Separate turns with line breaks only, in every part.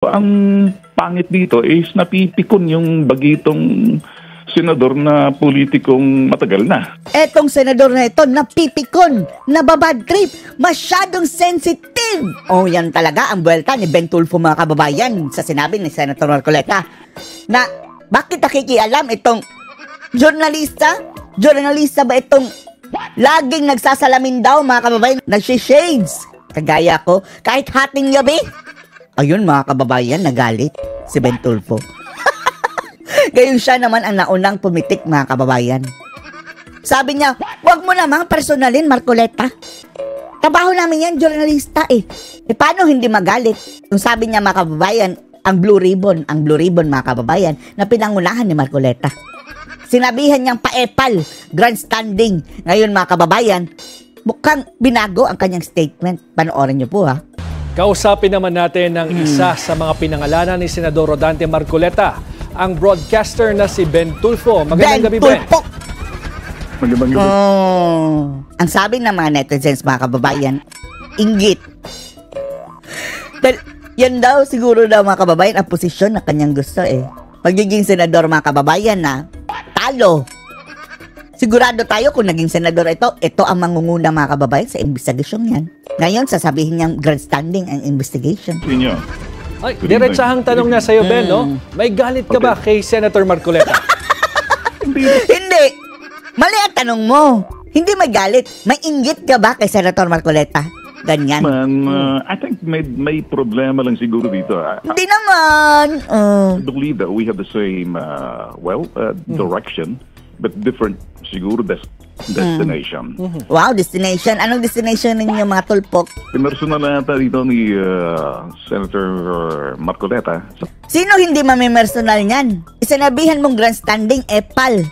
Ang pangit dito is napipikon yung bagitong senador na politikong matagal na.
Etong senador na ito, napipikon, nababad trip, masyadong sensitive. Oh, yan talaga ang buwelta ni Ben Tulfo, mga kababayan, sa sinabi ni Senator Marcoleta. Na, bakit nakikialam itong journalista? Journalista ba itong laging nagsasalamin daw, mga kababayan, nagsi-shades? Kagaya ko, kahit hating gabi. Ayun, mga kababayan, nagalit si Ben Tulfo. Gayon siya naman ang naunang pumitik, mga kababayan. Sabi niya, wag mo namang personalin, Marcoleta. Trabaho namin yan, journalista eh. Paano hindi magalit? Kung sabi niya, mga kababayan, ang Blue Ribbon, mga kababayan, na pinangunahan ni Marcoleta. Sinabihan niyang paepal, grandstanding. Ngayon, mga kababayan, mukhang binago ang kanyang statement. Panoorin niyo po, ha?
Kausapin naman natin ang isa sa mga pinangalanan ni Senador Rodante Marcoleta, ang broadcaster na si Ben Tulfo. Magandang gabi, Ben.
Magandang gabi.
Ang sabi ng mga netizens, mga kababayan, inggit. Yan daw siguro daw, mga kababayan, ang posisyon na kanyang gusto eh. Magiging senador, mga kababayan, na talo. Sigurado tayo kung naging senador ito ang mangunguna, mga kababayan, sa investigasyon yan. Ngayon, sasabihin niyang grandstanding ang investigation.
Inyo.
Ay, diretsahang tanong na sa'yo, Ben, no? May galit ka ba kay Senator Marcoleta?
Hindi. Mali ang tanong mo. Hindi may galit. May inggit ka ba kay Senator Marcoleta? Ganyan.
I think may problema lang siguro dito.
Hindi naman.
I believe that we have the same, direction, but different siguro destination.
Wow, destination. Anong destination ninyo, mga tulpok?
Personal na yata dito ni Senator Marcoleta.
Sino hindi mamimersonal niyan? Isinabihan mong grandstanding, epal.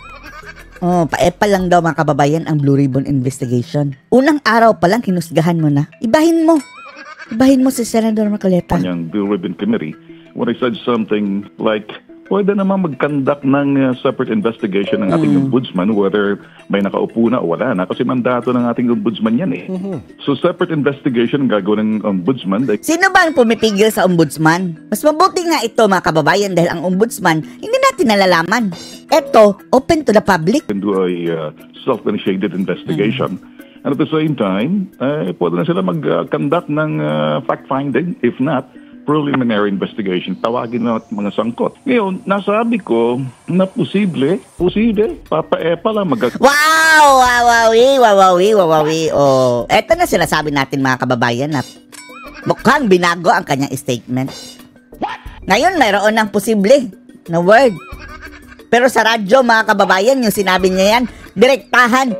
Pa-epal lang daw, mga kababayan, ang Blue Ribbon investigation. Unang araw pa lang, hinusgahan mo na. Ibahin mo si Senator Marcoleta.
Yung Blue Ribbon Committee, when I said something like, pwede naman mag-conduct ng separate investigation ng ating ombudsman, whether may nakaupo na o wala na, kasi mandato ng ating ombudsman yan eh. So separate investigation gagawin ng ombudsman.
Sino ba ang pumipigil sa ombudsman? Mas mabuti nga ito, mga kababayan, dahil ang ombudsman, hindi natin nalalaman. Ito, open to the public.
Can do a self-initiated investigation. And at the same time, pwede na sila mag-conduct ng fact-finding. If not, preliminary investigation. Tawagin na mga sangkot. Ngayon, nasabi ko na posible, papa-epa lang
Wawawi. Oh, eto na sinasabi natin, mga kababayan, na mukhang binago ang kanyang statement. Ngayon, mayroon ng posible na word. Pero sa radyo, mga kababayan, yung sinabi niya yan, direktahan,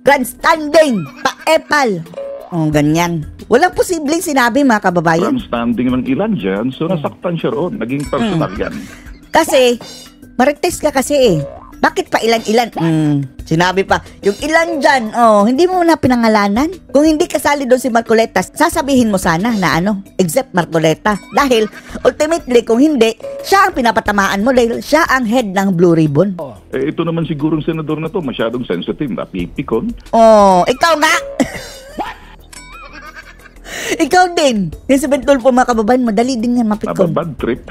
grandstanding, pa-epal. Ganyan. Walang posibleng sinabi, mga kababayan.
Grandstanding ng ilan dyan, so nasaktan siya roon. Naging personal yan.
Kasi, marites ka kasi eh. Bakit pa ilan-ilan? Sinabi pa, yung ilan dyan, hindi mo na pinangalanan. Kung hindi kasali doon si Marcoleta, sasabihin mo sana na except Marcoleta. Dahil, ultimately, kung hindi, siya ang pinapatamaan mo dahil siya ang head ng Blue Ribbon.
Ito naman sigurong senador na to, masyadong sensitive, napipikon.
Ikaw nga! Ikaw din. Yung si Ben Tulfo, mga kababayan, madali din yan mapikon.
Nababad trip.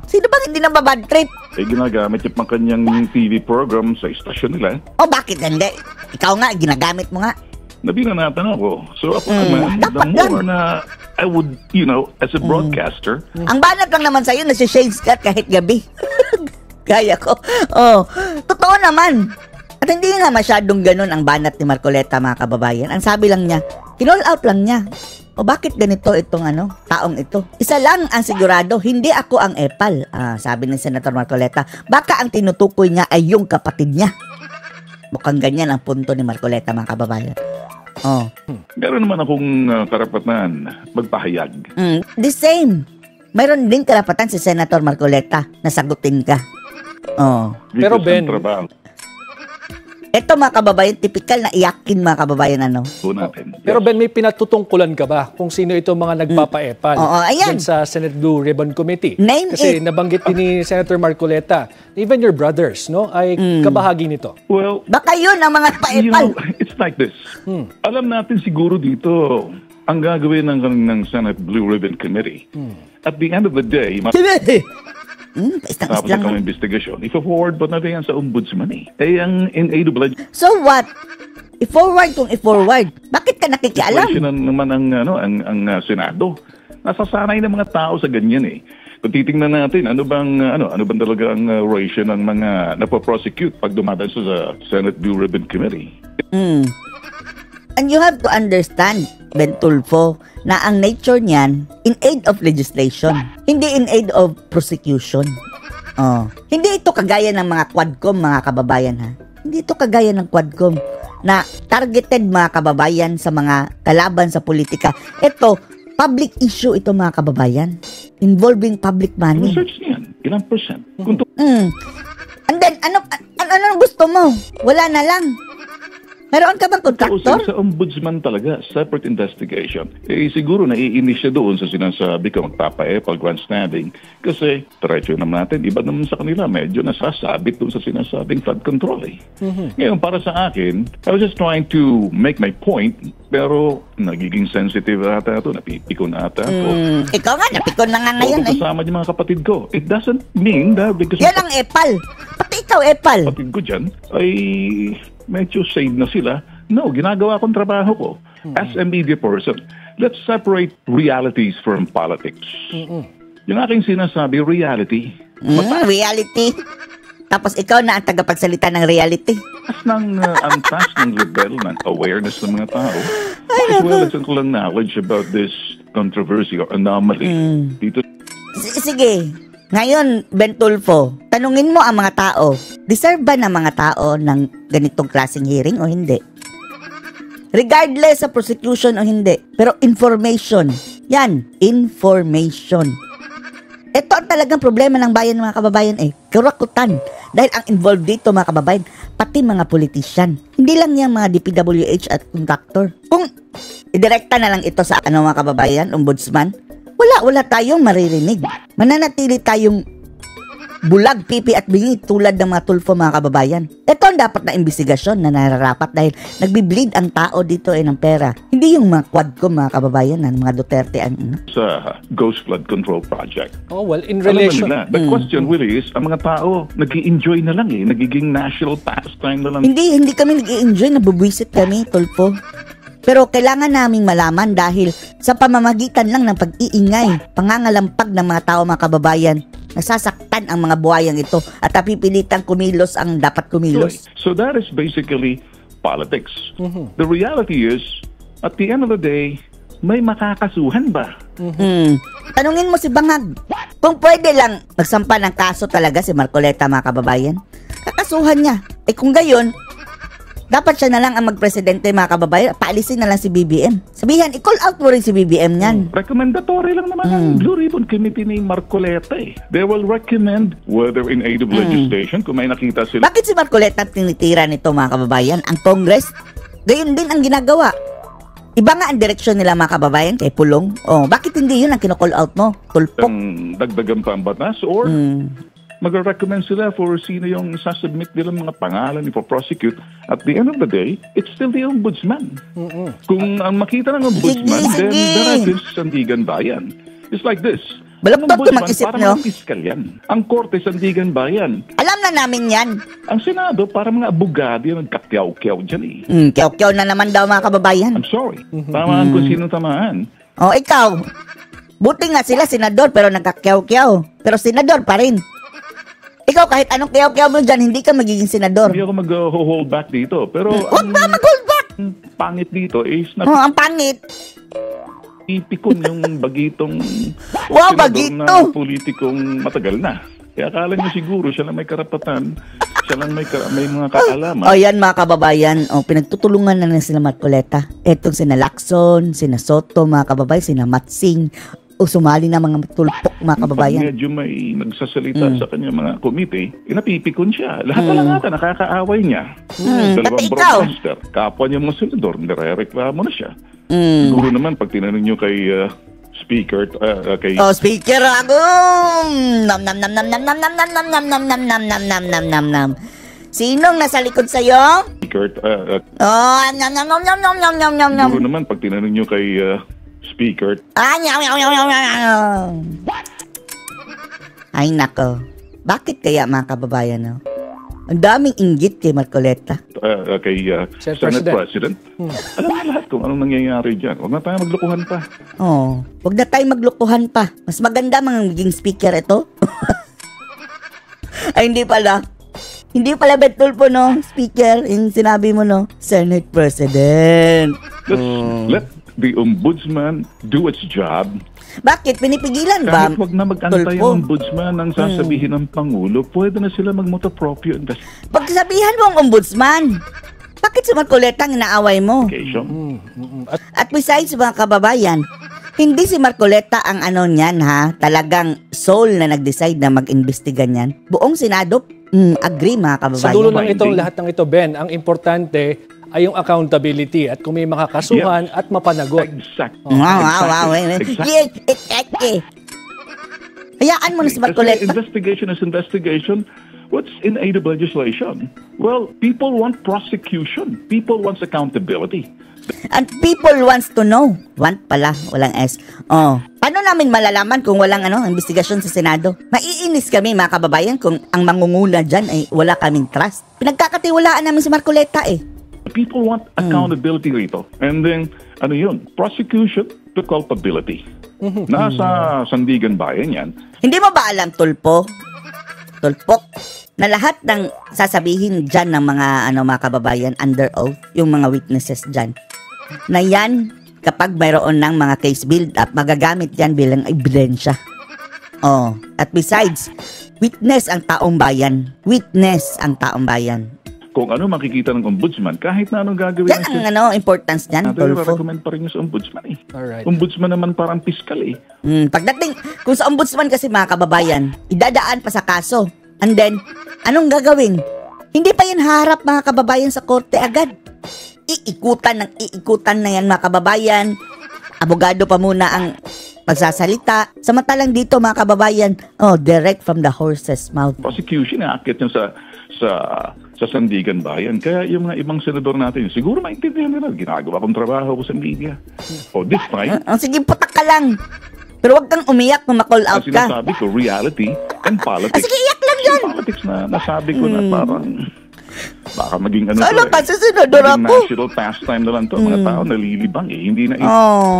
Sino ba hindi nababad trip?
Ginagamit yung kanyang TV program sa istasyon nila.
Bakit hindi? Ikaw nga, ginagamit mo nga.
Nabinanatan ako. So ako naman, the more na I would, as a broadcaster.
Ang banat lang naman sa'yo, nasi-shades ka kahit gabi. Kaya ko. Totoo naman. At hindi nga masyadong ganun ang banat ni Marcoleta, mga kababayan. Ang sabi lang niya, kinall out lang niya. Bakit ganito itong taong ito? Isa lang ang sigurado, hindi ako ang epal. Sabi ni Senator Marcoleta, baka ang tinutukoy niya ay yung kapatid niya. Mukhang ganyan ang punto ni Marcoleta, mga kababayan.
Meron naman akong karapatan magpahayag.
The same. Mayroon din karapatan si Senator Marcoleta na sagutin ka.
Pero Ben,
ito, mga kababayan, typical na iyakin, mga kababayan,
Pero Ben, may pinatutungkulan ka ba kung sino itong mga nagpapaepal
ayan.
sa Senate Blue Ribbon Committee?
Name
Kasi
it.
nabanggit din ni Senator Marcoleta, even your brothers, ay kabahagi nito.
Well,
baka yun ang mga paepal.
it's like this. Alam natin siguro dito ang gagawin ng Senate Blue Ribbon Committee, at the end of the day, tapos
lang.
ang investigation, i-forward pa natin yan sa ombudsman eh. Ang NAWG
So what? I-forward kung i-forward. Bakit ka nakikialam?
naman ang Senado. Nasasanay ng mga tao sa ganyan eh. Kung titingnan natin, ano bang talaga ang ratio ng mga napoprosecute pag dumadaan sa Senate Blue Ribbon Committee?
And you have to understand, Ben Tulfo, na ang nature niyan, in aid of legislation, hindi in aid of prosecution. Hindi ito kagaya ng mga Quadcom, mga kababayan ha. Hindi ito kagaya ng Quadcom na targeted mga kababayan sa mga kalaban sa politika. Ito, public issue ito mga kababayan. Involving public money.
Research niyan, ilang percent?
And then, ano gusto mo? Wala na lang. Meron ka bang contractor?
Sa ombudsman talaga, separate investigation. Siguro naiinis siya doon sa sinasabi ko magpapa-epal grandstanding kasi diretso naman natin, iba naman sa kanila, medyo nasasabit doon sa sinasabing flood control eh. Ngayon, para sa akin, I was just trying to make my point, pero nagiging sensitive ata ito, napipikon ata ito.
Ikaw nga, napikon na nga ngayon eh.
Kasama yung mga kapatid ko. It doesn't mean that because
yan ang epal. Pati ikaw epal.
kapatid ko dyan ay medyo sane na sila. No, ginagawa kong trabaho ko. As a media person, let's separate realities from politics. Yung aking sinasabi, reality.
Reality. Tapos ikaw na ang tagapagsalita ng reality.
Antas ng level ng awareness ng mga tao. As well as ang knowledge about this controversy or anomaly. Dito.
Sige. Ngayon, Ben Tulfo, tanungin mo ang mga tao, deserve ba ng mga tao ng ganitong klaseng hearing o hindi? Regardless sa prosecution o hindi. Pero information. Yan, information. Ito ang talagang problema ng bayan mga kababayan eh. Karakutan. Dahil ang involved dito mga kababayan, pati mga politician. Hindi lang yung mga DPWH at contractor. Kung idirekta na lang ito sa mga kababayan, ombudsman, wala tayong maririnig. Mananatili tayong bulag, pipi at bingi tulad ng mga Tulfo mga kababayan. Ito ang dapat na investigasyon na nararapat dahil nagbibleed ang tao dito ng pera. Hindi yung mga Quadcom mga kababayan ng mga Duterte
sa Ghost Flood Control Project.
Oh, well, in relation...
The question really is, ang mga tao nag-i-enjoy na lang eh. Nagiging national pastime na lang.
Hindi kami nag-i-enjoy, nabubwisit kami, Tulfo. Pero kailangan naming malaman dahil sa pamamagitan lang ng pag-iingay, pangangalampag ng mga tao mga kababayan, nasasaktan ang mga buhayang ito at napipilitang kumilos ang dapat kumilos.
So that is basically politics. The reality is, at the end of the day, may makakasuhan ba?
Tanungin mo si Bangag. Kung pwede lang magsampa ng kaso talaga si Marcoleta mga kababayan, kakasuhan niya. Kung gayon, dapat siya na lang ang magpresidente mga kababayan. Paalisin na lang si BBM. Sabihan, i-call out mo rin si BBM yan.
Recommendatory lang naman ang Blue Ribbon Committee ni Marcoleta eh. They will recommend whether in aid of legislation, kung may nakita sila.
Bakit si Marcoleta tinitira nito mga kababayan? Ang Congress, gayon din ang ginagawa. Iba nga ang direksyon nila mga kababayan kay Pulong. Bakit hindi yun ang kino-call out mo? Tulpok.
Dagdagan pa ang batas or mag-recommend sila for sino yung sasubmit nilang mga pangalan ipo-prosecute. At the end of the day, it's still the ombudsman. Kung ang makita ng ombudsman, then there is Sandigan Bayan. It's like this.
Balagtot yung mag-isip nyo.
Parang piskal yan. Ang korte, Sandigan Bayan.
Alam na namin yan.
Ang Senado, parang mga abogado yung nagkakyaw-kyaw dyan eh.
Kyaw-kyaw na naman daw mga kababayan.
I'm sorry. Tamaan kung sino tamaan.
Ikaw. Buti nga sila senador pero nagkakyaw-kyaw. Pero senador pa rin. Ikaw, kahit anong kyaw-kyaw mo dyan, hindi ka magiging senador.
Hindi ako mag-hold back dito. Pero
huwag ba mag-hold back?
Pangit dito is
ang pangit.
Ipikon yung bagitong
wow,
senador
bagito
na politikong matagal na. Kaya akala niyo siguro siya lang may karapatan, siya lang may mga kaalaman.
Yan mga kababayan, pinagtutulungan na sila Marcoleta. Etong sina Lacson, sina Soto, mga kababayan, sina Matsing, sumali na mga tulpok mga kababayan.
Pag medyo may nagsasalita sa kanya mga committee, napipikon siya. Lahat pala nga nakakaaway niya. Dalawang broadcaster, kapwa niya mga senador, nire-reklamo na siya. Siguro naman, pag tinanong niyo kay Speaker, kay...
Speaker, nam. Sinong nasa likod sa'yo?
Speaker,
Nom.
siguro naman, pag tinanong niyo kay speaker.
Ay, nako. Bakit kaya mga kababayan, no? Ang daming inggit kay Marcoleta.
Kay Senate President. Alam na lahat kung anong nangyayari dyan. Huwag na tayo maglukuhan pa.
Huwag na tayo maglukuhan pa. Mas maganda mga maging speaker ito. Ay, hindi pala. Hindi pala Betulfo, no? Speaker, yung sinabi mo, no? Senate President.
Let the ombudsman do its job.
Bakit? Pinipigilan ba?
Kahit wag na mag-antay ang ombudsman ng sasabihin ng Pangulo, pwede na sila mag-motopropyo investigation.
Pagsabihan mo ang ombudsman, bakit si Marcoleta ang inaaway mo? At besides mga kababayan, hindi si Marcoleta ang ano niyan ha, talagang soul na nag-decide na mag-imbestiga niyan. Buong Senado, agree mga kababayan.
Sa dulo ng itong lahat ng ito, Ben, ang importante ay yung accountability at kung may makakasuhan at mapanagot.
Exactly.
Wow. Hayaan mo na si Marcoleta.
Investigation is investigation. What's in aid of legislation? Well, people want prosecution. People want accountability.
And people wants to know. Want pala, walang S. Paano namin malalaman kung walang investigasyon sa Senado? Maiinis kami mga kababayan kung ang mangunguna dyan ay wala kaming trust. Pinagkakatiwalaan namin si Marcoleta eh.
People want accountability rito. And then, prosecution to culpability. Nasa Sandigan Bayan yan.
Hindi mo ba alam, Tulpok, na lahat ng sasabihin dyan ng mga kababayan under oath, yung mga witnesses dyan, na yan, kapag mayroon ng mga case build-up, magagamit yan bilang ebidensya. At besides, witness ang taong bayan.
Kung ano makikita ng ombudsman, kahit na anong gagawin
yan ang importance niyan, Tulfo.
recommend pa rin yung sa ombudsman eh.
Alright.
Ombudsman naman parang piskal eh.
Pagdating, kung sa ombudsman kasi mga kababayan, idadaan pa sa kaso. And then, anong gagawin? Hindi pa yan harap mga kababayan sa korte agad. Iikutan na yan mga kababayan. Abogado pa muna ang magsasalita. Samantalang dito mga kababayan, direct from the horse's mouth.
Prosecution, akit yung sa Sandigan Bayan. Kaya yung mga ibang senador natin, siguro maintindihan nila. Ginagawa kong trabaho ko sa media. This time,
sige, putak ka lang. Pero wag kang umiyak kung ma-call out ka.
Sinasabi ko, reality and politics.
Sige, iyak lang yun.
Politics na nasabi ko na parang baka maging
kasi senador ako.
national pastime na lang to. Mga tao nalilibang eh. Hindi na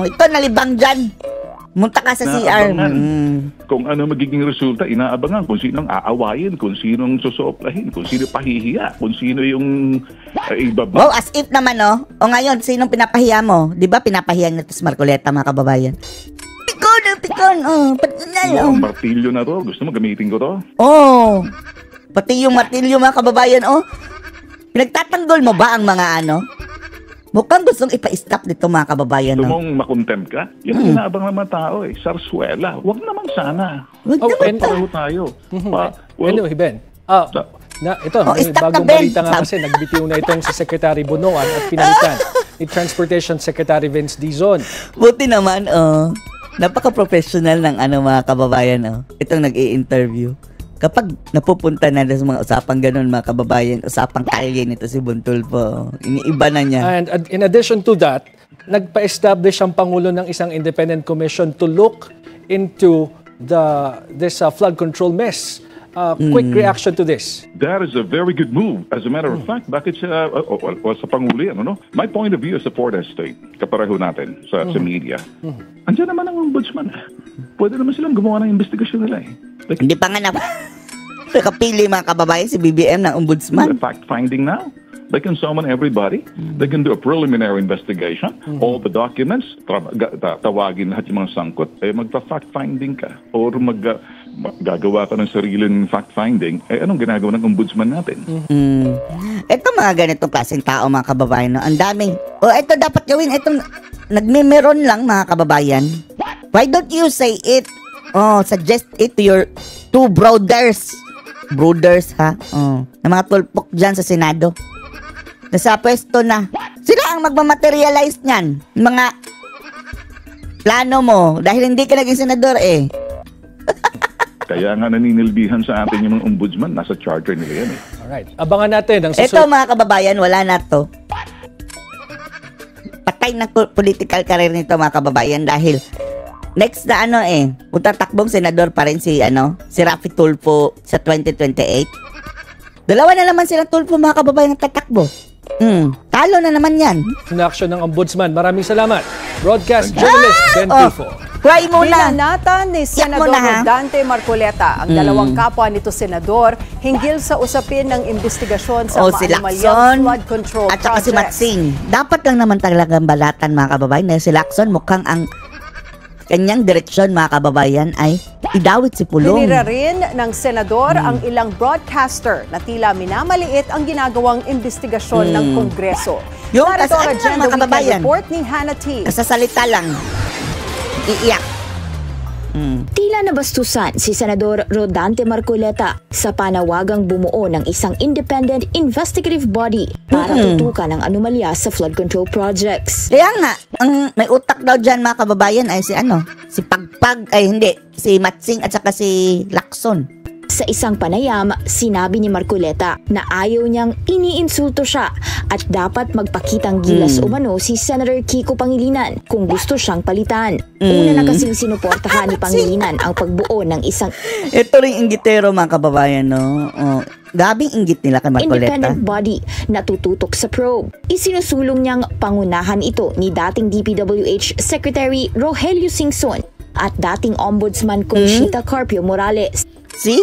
ito nalibang dyan. Munta ka sa CR.
Kung ano magiging resulta, inaabangan kung sinong aawayin, kung sinong susoplahin, kung sino pahihiya, kung sino yung ibaba.
Wow, as if naman O ngayon, sinong pinapahiya mo? Di ba pinapahiya niya si Marcoleta mga kababayan? Pikon. Patinal.
Martilyo na to. Gusto mo gamitin ko to?
Pati yung martilyo mga kababayan, pinagtatanggol mo ba ang mga Mukhang gustong ipa-stop dito mga kababayan.
Gusto mong makontent ka? Yan ang inaabang naman tao eh. Sarsuela. Huwag naman sana. Pareho tayo.
Anyway, Ben. Ito, may
stop
bagong
na, Ben.
balita nga kasi nagbitiw na itong si Secretary Bunoan at pinalitan ni Transportation Secretary Vince Dizon.
Buti naman, napaka-professional ng mga kababayan, itong nag-i-interview. Kapag napupunta na sa mga usapang ganun, mga kababayan, usapang kalye nito si Tulfo, iniiba na niya.
And in addition to that, nagpa-establish ang Pangulo ng isang independent commission to look into this flood control mess. Quick reaction to this.
That is a very good move. As a matter of fact, bakit sa Pangulo yan, My point of view as a Port Estate, kapareho natin sa media, andyan naman ang ombudsman. Pwede naman silang gumawa ng investigasyon nila eh.
Hindi pa nga nakapili mga kababayan si BBM ng ombudsman.
Fact-finding now. They can summon everybody. They can do a preliminary investigation. All the documents, tawagin lahat yung mga sangkot. Magpa-fact-finding ka. Or gagawa ka ng sariling fact-finding. Anong ginagawa ng ombudsman natin?
Ito mga ganitong klaseng tao mga kababayan. Ang daming. Ito dapat gawin. Itong nagmemeron lang mga kababayan. Why don't you say it? Suggest it to your two brothers. Brothers, ha? Na mga tulpok dyan sa Senado. Nasa pwesto na. Sila ang magmamaterialize niyan. Mga plano mo. Dahil hindi ka naging senador eh.
Kaya nga naninilbihan sa atin yung mga ombudsman. Nasa charter nila yan eh.
Alright. Abangan natin ang
Ito mga kababayan, wala na to. patay ng political career nito mga kababayan dahil next na tatakbong senador pa rin si Raffy Tulfo sa 2028. Dalawa na naman silang Tulfo mga kababayan ng tatakbo. Talo na naman yan.
Inaksyon ng Ombudsman. Maraming salamat. Broadcast journalist Ben Tulfo.
Cry muna.
Binanatan ni Senador Rodante Marcoleta ang dalawang kapwa nito senador hinggil sa usapin ng investigasyon sa
si
maanumalyang flood control
at saka
projects.
si Matsing. Dapat lang naman talagang balatan mga kababayan na si Lacson mukhang ang kanyang direksyon mga kababayan ay idawit si Pulong.
Tinira rin ng senador ang ilang broadcaster na tila minamaliit ang ginagawang investigasyon ng Kongreso.
Yung
Narito ang
kasaan
Agenda
mga kababayan?
Weekend Report ni Hannah T.
Kasasalita lang. Iiyak.
Tila nabastusan si Senador Rodante Marcoleta sa panawagang bumuo ng isang independent investigative body para tutukan ang anomalya sa flood control projects.
Kaya nga, ang may utak daw dyan mga kababayan ay si Pagpag, si Matsing at saka si Lacson.
Sa isang panayam, sinabi ni Marcoleta na ayaw niyang iniinsulto siya at dapat magpakitang gilas umano si Senator Kiko Pangilinan kung gusto siyang palitan. Una na kasing sinuportahan ni Pangilinan ang pagbuo ng isang
Ito rin inggitero mga kababayan, no? Gabing inggit nila kay Marcoleta.
independent body na tututok sa probe. Isinusulong niyang pangunahan ito ni dating DPWH Secretary Rogelio Singson at dating Ombudsman Conchita Carpio Morales.
See?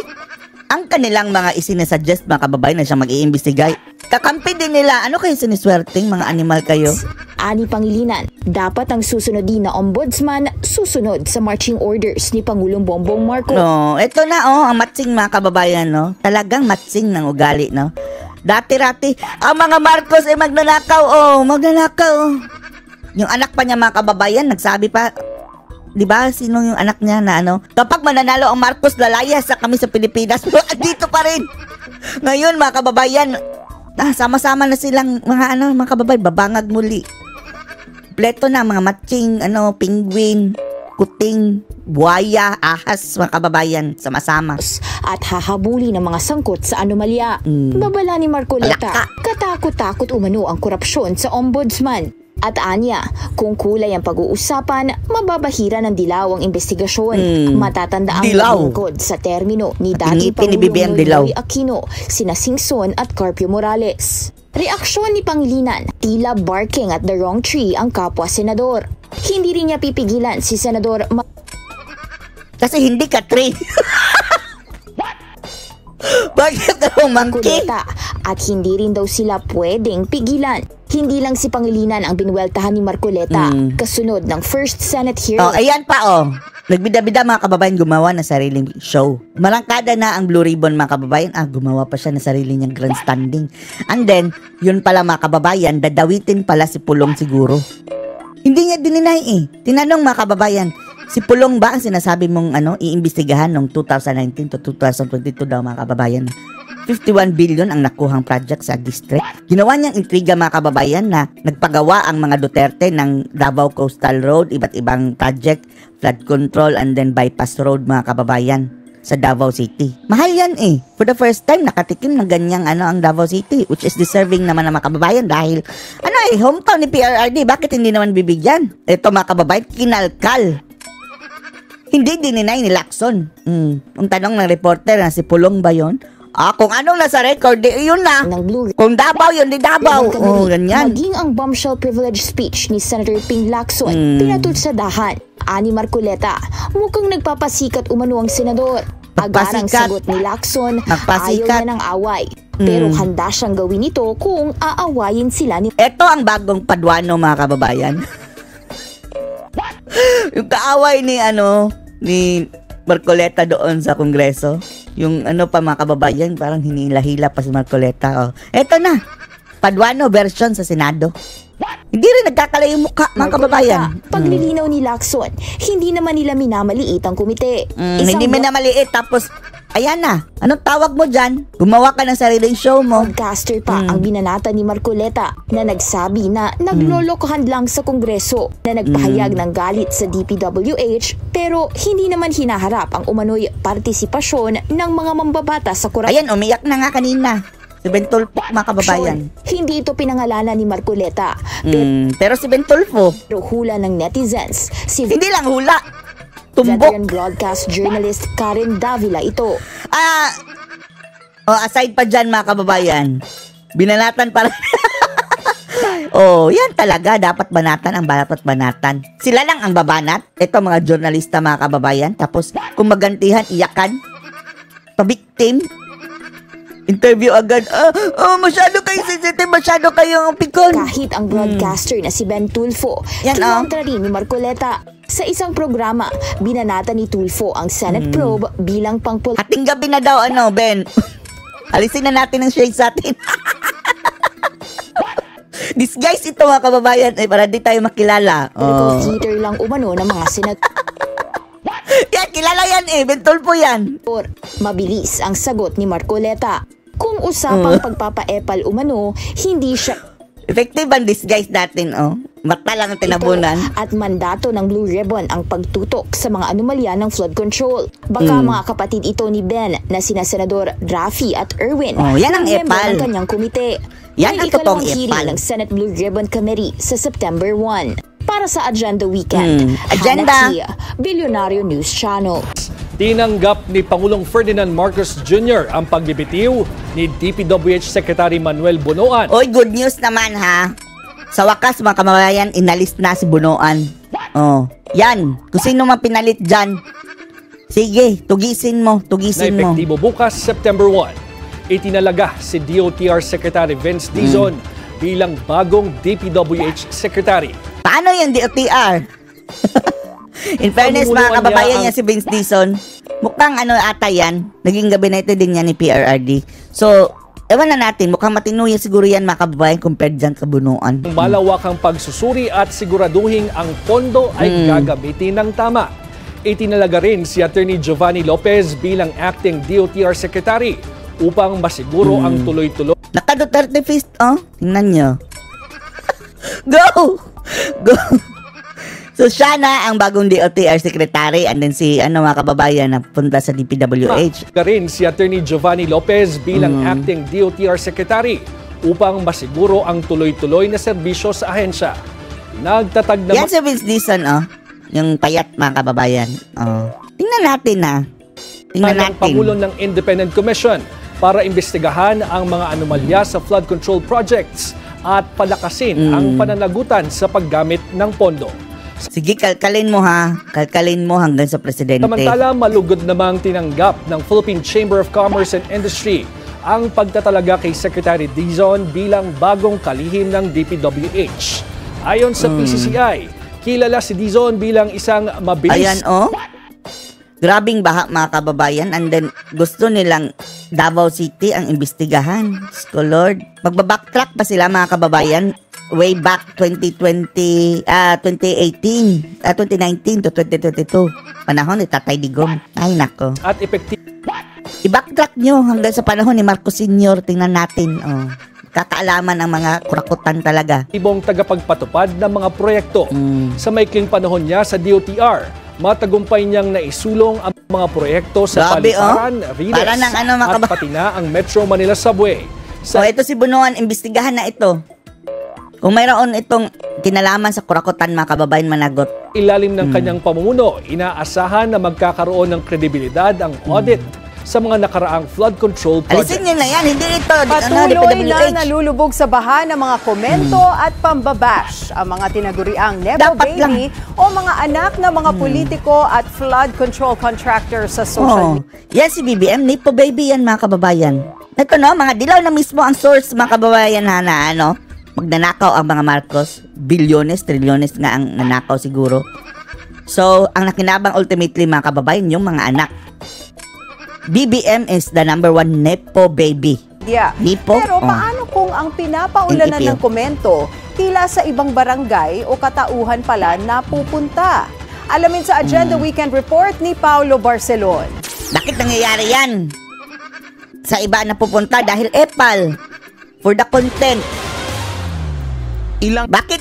Ang kanilang mga isinasuggest mga kababayan na siyang mag-iimbestigay. Kakampi din nila. Ano kayo siniswerteng mga animal kayo?
Ani Pangilinan, dapat ang susunod din na ombudsman susunod sa marching orders ni Pangulong Bongbong Marcos.
No, ito na ang Matsing mga kababayan, no? Talagang Matsing ng ugali, no? Dati-rati, ang mga Marcos ay magnanakaw, magnanakaw. Yung anak pa niya mga kababayan, nagsabi pa, di ba, sino yung anak niya na kapag mananalo ang Marcos, lalayas sa kami sa Pilipinas. Dito pa rin. Ngayon, mga kababayan, sama-sama na silang mga kababayan, babangag muli. Pleto na, mga Matsing, penguin, kuting, buhaya, ahas, mga kababayan, sama-sama.
At hahabuli ng mga sangkot sa anomalya. Babala ni Marcoleta, katakot-takot umano ang korupsyon sa ombudsman. At anya, kung kulay ang pag-uusapan, mababahira ng dilaw ang investigasyon. Matatanda ang lingkod sa termino ni dating Pangulong Noynoy Aquino, sina Singson at Carpio Morales. Reaksyon ni Pangilinan, tila barking at the wrong tree ang kapwa senador. Hindi rin niya pipigilan si Senador
Kasi hindi ka tree. Bakit daw monkey?
At hindi rin daw sila pwedeng pigilan. Hindi lang si Pangilinan ang binweltahan ni Marcoleta kasunod ng first Senate hearing.
Ayan pa Nagbida-bida mga kababayan gumawa ng sariling show. Malangkada na ang Blue Ribbon mga kababayan. Gumawa pa siya ng sarili niyang grandstanding. And then, yun pala mga kababayan, dadawitin pala si Pulong siguro. Hindi niya dininay Tinanong mga kababayan, si Pulong ba ang sinasabi mong iimbestigahan noong 2019 to 2022 daw mga kababayan? 51 billion ang nakuhang project sa district. Ginawa niyang intriga mga kababayan na nagpagawa ang mga Duterte ng Davao Coastal Road, iba't ibang project, flood control and then bypass road mga kababayan sa Davao City. Mahal yan For the first time nakatikim ng ganyang ang Davao City, which is deserving naman ng mga kababayan dahil hometown ni PRRD, bakit hindi naman bibigyan? Ito mga kababayan, kinalkal. Hindi dininay ni Lacson. Ang tanong ng reporter na si Pulong ba yun? Kung anong nasa record, yun na. Kung Davao, yun di Davao. Ganyan.
Maging ang bombshell privilege speech ni Senator Ping Lacson, pinatutsadahan. Ani Marcoleta, mukhang nagpapasikat umano ang senador. Agarang sagot ni Lacson, ayaw niya ng away. Pero handa siyang gawin ito kung aawayin sila ni...
Ito ang bagong Paduano mga kababayan. Yung kaaway ni Marcoleta doon sa Kongreso. Yung pa mga kababayan, parang hinila-hila pa si Marcoleta. Eto na, Paduano version sa Senado. Hindi rin nagkakalay yung mukha mga kababayan.
Paglilinaw ni Lacson, hindi naman nila minamaliit ang komite.
Hindi minamaliit, tapos ayan na, anong tawag mo dyan? Gumawa ka ng sariling show mo.
Podcaster pa ang binanata ni Marcoleta na nagsabi na naglolokohan lang sa Kongreso, na nagpahayag ng galit sa DPWH pero hindi naman hinaharap ang umano'y partisipasyon ng mga mambabata sa korupsyon.
Ayan, umiyak na nga kanina. Si Ben Tulfo, mga kababayan.
Hindi ito pinangalanan ni Marcoleta.
Pero si Ben Tulfo,
Pero hula ng netizens, si
hindi lang hula.
veteran
Tumbok.
broadcast journalist Karen Davila ito.
Aside pa dyan, mga kababayan, binanatan para... yan talaga. Dapat banatan ang dapat banatan. Sila lang ang babanat. Ito, mga journalista, mga kababayan. Tapos, kung magantihan, iyakan. Pa-victim. Interview agad. Masyado kayo sensitive, masyado kayong pikon.
Kahit ang broadcaster na si Ben Tulfo,
Yan,
kinontra rin ni Marcoleta. Sa isang programa, binanata ni Tulfo ang Senate probe bilang
Hating gabi na daw, Ben. Alisin na natin ang shade sa atin. Disguise ito, mga kababayan, para di tayo makilala.
political theater lang umano ng mga senator.
Yan, kilala yan Ben Tulfo yan.
Mabilis ang sagot ni Marcoleta. Kung usapang pagpapaepal umano, hindi siya
Effective ang disguise natin, Mata lang ang tinabunan.
at mandato ng Blue Ribbon ang pagtutok sa mga anomalya ng flood control. Baka mga kapatid ito ni Ben na sina Senador Raffy at Erwin
yan ang
na miyembro
epal.
ng kanyang komite.
Yan
May
ang totoong
ikalawang hearing
epal.
ng Senate Blue Ribbon Committee sa September 1. Para sa Agenda Weekend,
Agenda.
Hannah T, Billionario News Channel.
Tinanggap ni Pangulong Ferdinand Marcos Jr. ang pagbibitiw ni DPWH Secretary Manuel Bunoan.
Oy, good news naman, ha. Sa wakas, mga kababayan, inalis na si Bunoan. Yan. Kung sino man pinalit dyan, sige, tugisin mo.
Na epektibo bukas, September 1. Itinalaga si DOTR Secretary Vince Dizon bilang bagong DPWH Secretary.
Paano yung DOTR? In fairness, mga
Pamumunuan
kababayan
niya
niya si Vince Dizon, mukhang ata yan, naging gabinete din niya ni PRRD. So, ewan na natin, mukhang matinuya siguro yan, mga kababayan, compared dyan sa Bunuan.
Ang malawakang pagsusuri at siguraduhin ang pondo ay gagamitin ng tama. Itinalaga rin si Attorney Giovanni Lopez bilang acting DOTR Secretary upang masiguro ang tuloy-tuloy.
Naka-Duterte Fist, tingnan nyo. Go! Go! So, siya na ang bagong DOTR Secretary and then si, mga kababayan na punta sa DPWH.
Rin si Attorney Giovanni Lopez bilang acting DOTR Secretary upang masiguro ang tuloy-tuloy na serbisyo sa ahensya. Nagtatag na...
Yan si Vince Dizon, yung payat, mga kababayan. Tingnan natin, Tingnan
ng
natin.
Pangulo ng Independent Commission para imbestigahan ang mga anomalya sa flood control projects at palakasin ang pananagutan sa paggamit ng pondo.
Sige, kalkalin mo, Kalkalin mo hanggang sa presidente.
Samantala, malugod namang tinanggap ng Philippine Chamber of Commerce and Industry ang pagtatalaga kay Secretary Dizon bilang bagong kalihim ng DPWH. Ayon sa PCCI, kilala si Dizon bilang isang mabilis...
Ayan, grabing baha, mga kababayan. And then, gusto nilang Davao City ang imbestigahan. Sko Lord. Magbabacktrack pa sila, mga kababayan. Way back 2019 to 2022. Panahon ni Tatay Digong. Ay, nako.
At epektibo
I-backtrack nyo hanggang sa panahon ni Marcos Sr. Tingnan natin. Kakaalaman ang mga kurakutan talaga.
tagapagpatupad ng mga proyekto. Sa maikling panahon niya sa DOTR, matagumpay niyang naisulong ang mga proyekto sa
Grabe,
Paliparan, Riles,
Para ng
at pati na ang Metro Manila Subway.
So, ito si Bunuan, imbestigahan na ito. Kung mayroon itong kinalaman sa kurakutan, mga kababayan, managot.
Ilalim ng kanyang pamumuno, inaasahan na magkakaroon ng kredibilidad ang audit sa mga nakaraang flood control projects.
Alisin nyo na yan, hindi ito.
Patuloy na nalulubog sa baha ng mga komento at pambabash ang mga tinaguriang Nepo
Dapat
Baby o mga anak ng mga politiko at flood control contractor sa social media.
Yan si BBM, Nepo Baby yan, mga kababayan. Ito mga dilaw na mismo ang source, mga kababayan, na magnanakaw ang mga Marcos. Bilyones, trilyones nga ang nanakaw siguro. So, ang nakinabang ultimately, mga kababayan, yung mga anak. BBM is the number 1 Nepo Baby.
Yeah.
Nepo?
Pero paano kung ang pinapaulanan ng komento tila sa ibang barangay o katauhan pala napupunta? Alamin sa Agenda Weekend Report ni Paulo Barcelon.
Bakit nangyayari yan? Sa iba na pupunta dahil epal. For the content. Bakit?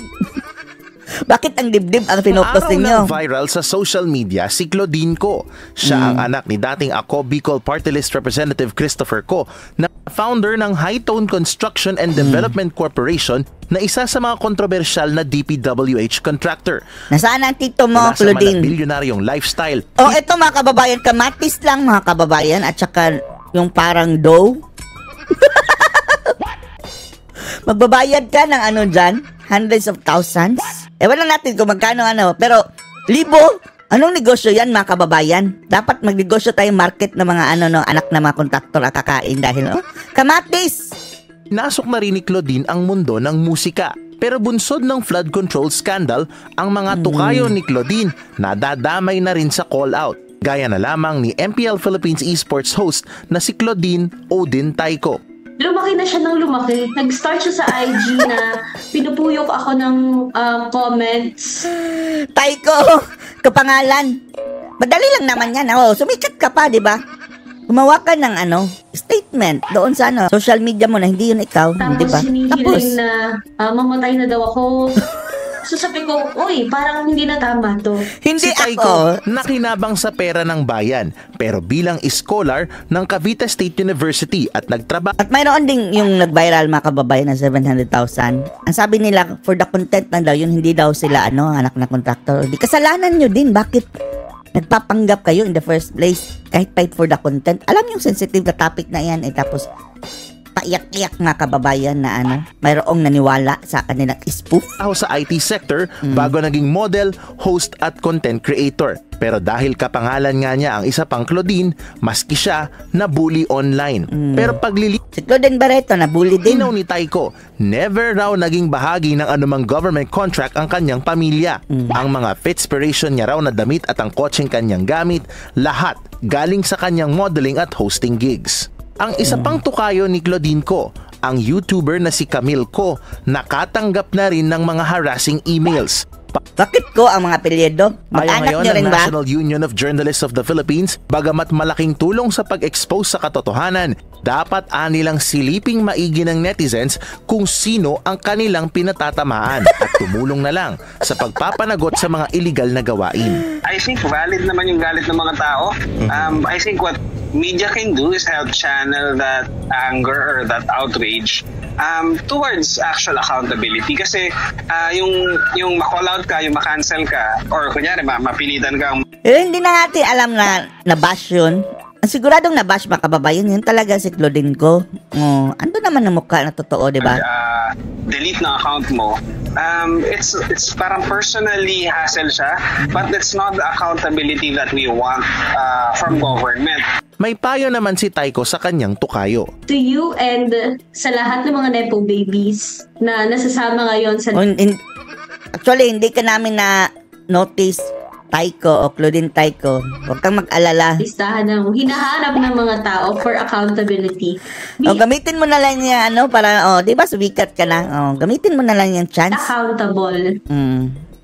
Bakit ang dibdib ang pinupost
Araw
ninyo?
na viral sa social media si Claudine Co. Siya ang anak ni dating Ako Bicol Party List Representative Christopher Co. na founder ng High Tone Construction and Development Corporation na isa sa mga kontrobersyal na DPWH contractor.
Nasaan ang tito mo,
Mula sa
Claudine?
malakbilyonaryong lifestyle.
Oh, ito mga kababayan, kamatis lang mga kababayan at saka yung parang dough. Magbabayad ka ng ano dyan? Hundreds of thousands? Ewan lang natin kung magkano pero libo? Anong negosyo yan mga kababayan? Dapat magnegosyo tayo market ng mga anak na mga kontraktor at kakain dahil kamatis!
Nasok na rin ni Claudine ang mundo ng musika. Pero bunsod ng flood control scandal, ang mga tukayo ni Claudine nadadamay na rin sa call-out. Gaya na lamang ni MPL Philippines Esports host na si Claudine Odin Taiko.
Lumaki na siya ng lumaki. Nag-start siya sa IG na pinupuyok ako ng comments.
Taiko, kapangalan. Madali lang naman yan. Sumikat ka pa, di ba? Gumawa ka ng statement doon sa social media mo na hindi yun ikaw, di ba?
Tapos hinihiling na mamatay na daw ako. So sabi ko, uy, parang hindi na tama to.
Si
Hindi
Taiko
ako.
nakinabang sa pera ng bayan pero bilang scholar ng Cavite State University at nagtrabaho
At mayroon ding yung nag-viral mga kababayan na 700,000. Ang sabi nila, for the content na daw, yun hindi daw sila anak na kontraktor. Di kasalanan nyo din. Bakit nagpapanggap kayo in the first place kahit paid for the content? Alam yung sensitive na topic na yan tapos paiyak-iyak mga kababayan na mayroong naniwala sa kanilang spoof.
sa IT sector bago naging model, host at content creator. Pero dahil kapangalan nga niya ang isa pang Claudine, maski siya nabully online. Pero
Si Claudine Barreto nabully din.
ni Taiko, never raw naging bahagi ng anumang government contract ang kanyang pamilya. Ang mga fitspiration niya raw na damit at ang kotseng kanyang gamit, lahat galing sa kanyang modeling at hosting gigs. Ang isa pang tukayo ni Claudine Co, ang YouTuber na si Camille Co, nakatanggap na rin ng mga harassing emails.
Bakit ko ang mga apelyido? Mag-anak
Ayon
nyo
ngayon
rin
ng
ba?
National Union of Journalists of the Philippines, bagamat malaking tulong sa pag-expose sa katotohanan, dapat anilang siliping maigi ng netizens kung sino ang kanilang pinatatamaan at tumulong na lang sa pagpapanagot sa mga illegal na gawain.
I think valid naman yung galit ng mga tao. I think what media can do is help channel that anger or that outrage towards actual accountability. Kasi yung ma-call out ka, yung ma-cancel ka, or kunyari mapilitan ka.
Hindi na natin alam na nabash yun. Ang siguradong nabash mga kababayan, yun talaga si Claudine Co. Ano naman ang mukha na totoo, di ba?
Delete na account mo. It's parang personally hassle siya, but it's not the accountability that we want from government.
May payo naman si Taiko sa kanyang tukayo.
To you and sa lahat ng mga Nepo babies na nasasama ngayon sa...
Actually, hindi ka namin na notice Taiko o Claudine Taiko. Huwag kang mag-alala.
listahan ng hinahanap ng mga tao for accountability.
Gamitin mo na lang yan, para, di ba, sumikat ka na. Gamitin mo na lang yung chance.
Accountable.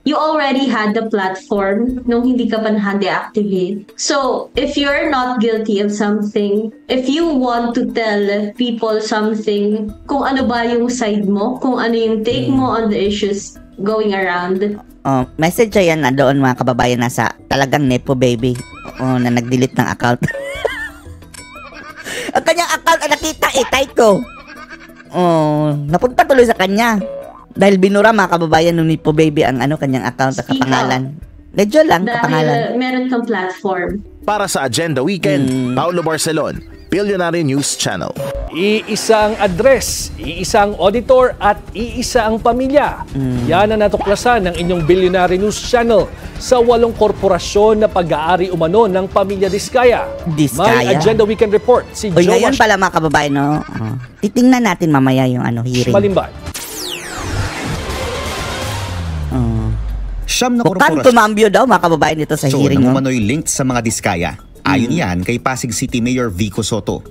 You already had the platform nung hindi ka pa na-deactivate. So, if you're not guilty of something, if you want to tell people something, kung ano ba yung side mo, kung ano yung take mo on the issues going around.
Message yan na doon mga kababayan nasa talagang Nepo baby na nag-delete ng account. Ang kanyang account nakita Taiko. Napunta tuloy sa kanya. Dahil binura mga kababayan ng Nepo baby ang kanyang account at kapangalan. Medyo lang kapangalan.
Dahil meron kang platform.
Para sa Agenda Weekend, Paulo Barcelon, Billionaire News Channel.
Iisang address, iisang auditor at iisa ang pamilya. Yan ang natuklasan ng inyong Billionaire News Channel sa 8 korporasyon na pag-aari umano ng pamilya Diskaya. May Agenda Weekend Report si Joe
ngayon pala mga kababayan, titingnan natin mamaya yung hearing.
Malimban.
Siyam na
Bukang
korporasyon
tumambyo daw mga kababayan dito sa hearing.
na umano'y linked sa mga Diskaya. Ayon yan kay Pasig City Mayor Vico Soto.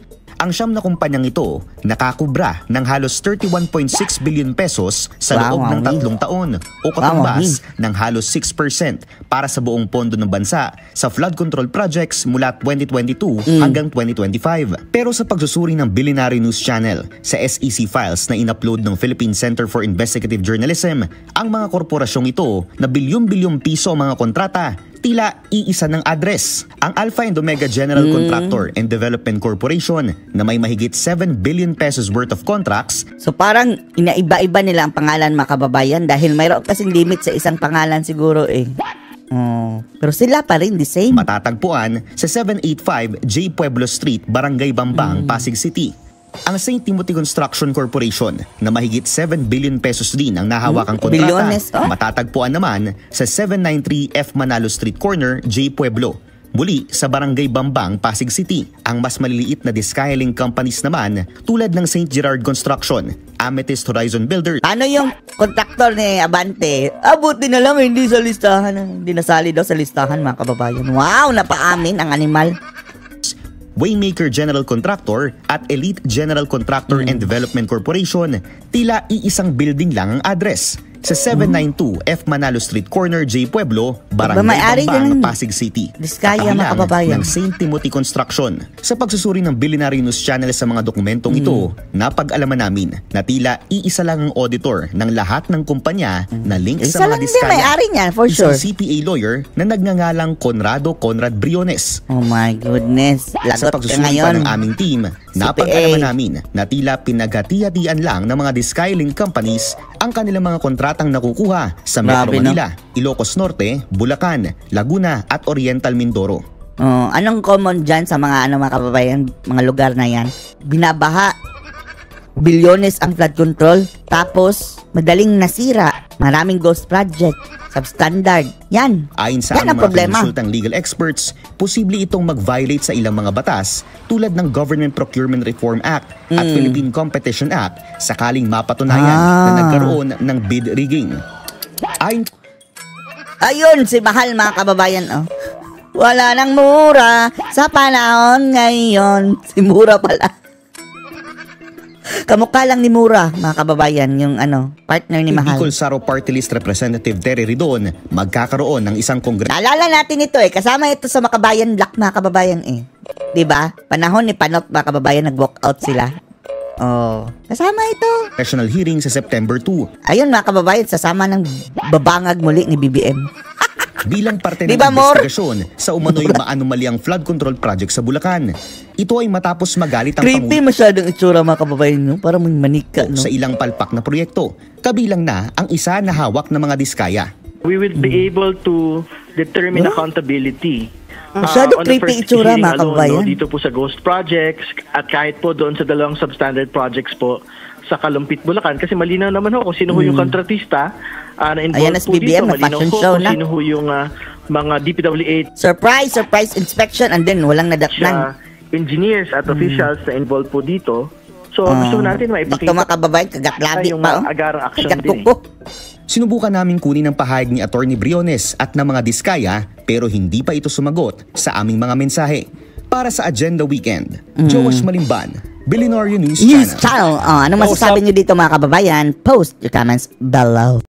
Ang 9 na kumpanyang ito nakakubra ng halos 31.6 billion pesos sa loob ng 3 taon o katumbas ng halos 6% para sa buong pondo ng bansa sa flood control projects mula 2022 hanggang 2025. Pero sa pagsusuri ng Billionaire News Channel sa SEC files na in-upload ng Philippine Center for Investigative Journalism, ang mga korporasyong ito na bilyon-bilyong piso ang mga kontrata tila iisa ng address. Ang Alpha and Omega General Contractor and Development Corporation na may mahigit 7 billion pesos worth of contracts.
So parang inaiba-iba nila ang pangalan, mga kababayan, dahil mayroon kasing limit sa isang pangalan siguro eh. Pero sila pa rin the same.
Matatagpuan sa 785 J. Pueblo Street, Barangay Bambang, Pasig City. Ang St. Timothy Construction Corporation na mahigit 7 billion pesos din ang nahawakang kontrata. Matatagpuan naman sa 793 F. Manalo Street Corner, J. Pueblo. Muli sa Barangay Bambang, Pasig City. Ang mas maliliit na discaling companies naman tulad ng St. Gerard Construction, Amethyst Horizon Builders.
Ano yung kontraktor ni Abante? Buti na lang hindi sa listahan. Hindi nasali daw sa listahan, mga kababayan. Wow, napaamin ang animal.
Waymaker General Contractor at Elite General Contractor and Development Corporation, tila iisang building lang ang address sa 792 F. Manalo Street Corner, J. Pueblo, Barangay Bambang, Pasig City.
Diskaya, mga kababayan.
Ng St. Timothy Construction. Sa pagsusuri ng Billionaire News Channel sa mga dokumentong ito, napag-alaman namin na tila iisa lang ang auditor ng lahat ng kumpanya na link sa mga diskaya.
May-ari niyan, for sure.
Isang CPA lawyer na nagngangalang Conrad Briones.
Oh my goodness.
Sa pagsusuri pa ng aming team, napag-alaman namin na tila pinaghati-hatian lang ng mga discaling companies ang kanilang mga kontratang nakukuha sa Metro Manila, Ilocos Norte, Bulacan, Laguna at Oriental Mindoro.
Anong common dyan sa mga mga kababayan, mga lugar na yan? Binabaha, bilyones ang flood control, tapos madaling nasira, maraming ghost project, substandard. Yan.
Ayon sa
yan ang
mga
problema.
konsultang legal experts, posible itong mag-violate sa ilang mga batas tulad ng Government Procurement Reform Act at Philippine Competition Act sakaling mapatunayan na nagkaroon ng bid rigging.
Ayun, si Mahal, mga kababayan. Wala nang mura sa panahon ngayon. Si Mura pala. Kamukha lang ni Mura, mga kababayan, yung partner ni Mahal.
Bicol Saro Party List Representative Terry Ridon magkakaroon ng isang kongreso. Naalala
natin ito kasama ito sa Makabayan Black, mga kababayan 'Di ba? Panahon ni Panot, mga kababayan, nag-walk out sila. Kasama ito.
National hearing sa September 2.
Ayun, mga kababayan, sasama ng babangag muli ni BBM.
Bilang parte ng investigasyon sa umano'y maanomaliang flood control project sa Bulacan. Ito ay matapos magalit ang
creepy masyadong itsura, mga kababayan, no? Parang may manika, no?
Sa ilang palpak na proyekto, kabilang na ang isa na hawak ng mga diskaya.
We will be able to determine accountability.
Masyadong creepy itsura, mga kababayan.
Dito po sa ghost projects at kahit po doon sa dalawang substandard projects po sa Kalumpit, Bulacan, kasi malinaw naman ho kung sino ho yung kontratista na involved po dito. Malinaw ho kung sino ho yung mga DPWH.
Surprise inspection, and then walang nadatnan.
Engineers at officials na involved po dito. So gusto natin maipakita.
Dito, mga kababayan, kagatlabi
yung
pa.
agarang action din.
Sinubukan namin kunin ang pahayag ni Attorney Briones at ng mga diskaya, pero hindi pa ito sumagot sa aming mga mensahe. Para sa Agenda Weekend, Joash Malimban, Billionaire News Channel.
Ano masasabi niyo dito, mga kababayan? Post your comments below.